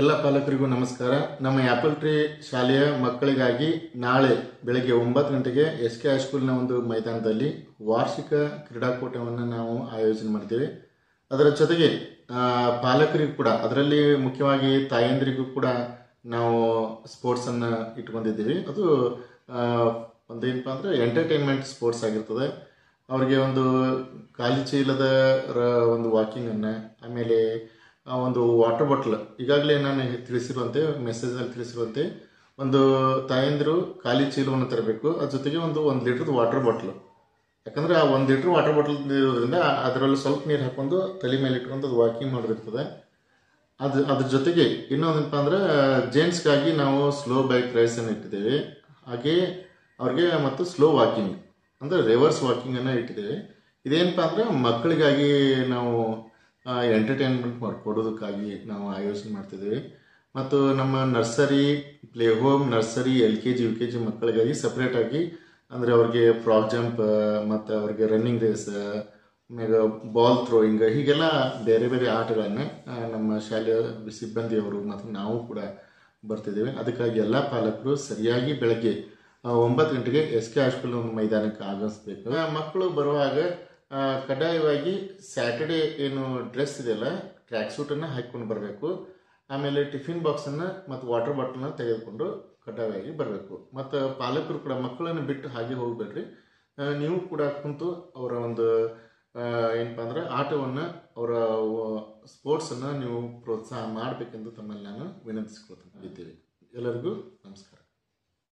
ಎಲ್ಲ ಪಾಲಕರಿಗೂ ನಮಸ್ಕಾರ. ನಮ್ಮ ಆಪಲ್ ಟ್ರೀ ಶಾಲೆಯ ಮಕ್ಕಳಿಗಾಗಿ ನಾಳೆ ಬೆಳಗ್ಗೆ 9 ಗಂಟೆಗೆ SK ಹೈಸ್ಕೂಲ್ನ ಒಂದು ಮೈದಾನದಲ್ಲಿ ವಾರ್ಷಿಕ ಕ್ರೀಡಾಕೂಟವನ್ನು ನಾವು ಆಯೋಜನೆ ಮಾಡ್ತೀವಿ. ಅದರ ಜೊತೆಗೆ ಪಾಲಕರಿಗೂ ಕೂಡ, ಅದರಲ್ಲಿ ಮುಖ್ಯವಾಗಿ ತಾಯಂದಿರಿಗೂ ಕೂಡ ನಾವು ಸ್ಪೋರ್ಟ್ಸನ್ನು ಇಟ್ಕೊಂಡಿದ್ದೀವಿ. ಅದು ಒಂದೇನಪ್ಪ ಅಂದರೆ ಎಂಟರ್ಟೈನ್ಮೆಂಟ್ ಸ್ಪೋರ್ಟ್ಸ್ ಆಗಿರ್ತದೆ. ಅವರಿಗೆ ಒಂದು ಖಾಲಿ ಚೀಲದ ಒಂದು ವಾಕಿಂಗನ್ನು, ಆಮೇಲೆ ಒಂದು ವಾಟರ್ ಬಾಟ್ಲ್, ಈಗಾಗಲೇ ನಾನು ತಿಳಿಸಿರುವಂತೆ ಮೆಸೇಜಲ್ಲಿ ತಿಳಿಸಿರುವಂತೆ ಒಂದು ತಾಯಂದಿರು ಖಾಲಿ ಚೀಲವನ್ನು ತರಬೇಕು. ಅದ್ರ ಜೊತೆಗೆ ಒಂದು ಲೀಟ್ರದ್ದು ವಾಟರ್ ಬಾಟ್ಲು, ಯಾಕಂದರೆ ಆ 1 ಲೀಟ್ರ್ ವಾಟರ್ ಬಾಟ್ಲ್ ಇರೋದ್ರಿಂದ ಅದರಲ್ಲಿ ಸ್ವಲ್ಪ ನೀರು ಹಾಕೊಂಡು ತಲೆ ಮೇಲೆ ಇಟ್ಕೊಂಡು ಅದು ವಾಕಿಂಗ್ ಮಾಡೋದಿರ್ತದೆ. ಅದ್ರ ಜೊತೆಗೆ ಇನ್ನೊಂದಪ್ಪ ಅಂದ್ರೆ ಜೆಂಟ್ಸ್ಗಾಗಿ ನಾವು ಸ್ಲೋ ಬೈಕ್ ರೇಸನ್ನು ಇಟ್ಟಿದ್ದೇವೆ. ಹಾಗೆಯೇ ಅವ್ರಿಗೆ ಮತ್ತು ಸ್ಲೋ ವಾಕಿಂಗ್ ಅಂದರೆ ರಿವರ್ಸ್ ವಾಕಿಂಗನ್ನು ಇಟ್ಟಿದ್ದೇವೆ. ಇದೇನಪ್ಪ ಅಂದ್ರೆ ಮಕ್ಕಳಿಗಾಗಿ ನಾವು ಎಂಟರ್ಟೈನ್ಮೆಂಟ್ ಮಾಡಿಕೊಡೋದಕ್ಕಾಗಿ ನಾವು ಆಯೋಜನೆ ಮಾಡ್ತಿದ್ದೀವಿ. ಮತ್ತು ನಮ್ಮ nursery, play home, nursery, LKG UKG ಮಕ್ಕಳಿಗಾಗಿ ಸಪ್ರೇಟಾಗಿ, ಅಂದರೆ ಅವ್ರಿಗೆ ಫ್ರಾಗ್ ಜಂಪ್ ಮತ್ತು ಅವ್ರಿಗೆ ರನ್ನಿಂಗ್ ರೇಸ್, ಆಮೇಲೆ ಬಾಲ್ ಥ್ರೋಯಿಂಗ್, ಹೀಗೆಲ್ಲ ಬೇರೆ ಬೇರೆ ಆಟಗಳನ್ನು ನಮ್ಮ ಶಾಲೆಯ ಸಿಬ್ಬಂದಿಯವರು ಮತ್ತು ನಾವು ಕೂಡ ಬರ್ತಿದ್ದೇವೆ. ಅದಕ್ಕಾಗಿ ಎಲ್ಲ ಪಾಲಕರು ಸರಿಯಾಗಿ ಬೆಳಗ್ಗೆ 9 ಗಂಟೆಗೆ SK ಹೈಸ್ಕೂಲ್ ಒಂದು ಮೈದಾನಕ್ಕೆ ಆಗಮಿಸಬೇಕು. ಮಕ್ಕಳು ಬರುವಾಗ ಕಡ್ಡಾಯವಾಗಿ ಸ್ಯಾಟರ್ಡೇ ಏನು ಡ್ರೆಸ್ ಇದೆಯಲ್ಲ, ಟ್ರ್ಯಾಕ್ ಸೂಟನ್ನು ಹಾಕ್ಕೊಂಡು ಬರಬೇಕು. ಆಮೇಲೆ ಟಿಫಿನ್ ಬಾಕ್ಸನ್ನು ಮತ್ತು ವಾಟರ್ ಬಾಟಲನ್ನ ತೆಗೆದುಕೊಂಡು ಕಡ್ಡಾಯವಾಗಿ ಬರಬೇಕು. ಮತ್ತು ಪಾಲಕರು ಕೂಡ ಮಕ್ಕಳನ್ನು ಬಿಟ್ಟು ಹಾಗೆ ಹೋಗಬೇಡ್ರಿ. ನೀವು ಕೂಡ ಕುಂತು ಅವರ ಒಂದು ಏನಪ್ಪ ಅಂದ್ರೆ ಆಟವನ್ನು, ಅವರ ಸ್ಪೋರ್ಟ್ಸನ್ನು ನೀವು ಪ್ರೋತ್ಸಾಹ ಮಾಡಬೇಕೆಂದು ತಮ್ಮಲ್ಲಿ ನಾನು ವಿನಂತಿಸಿಕೊಳ್ತಿದ್ದೇವೆ. ಎಲ್ಲರಿಗೂ ನಮಸ್ಕಾರ.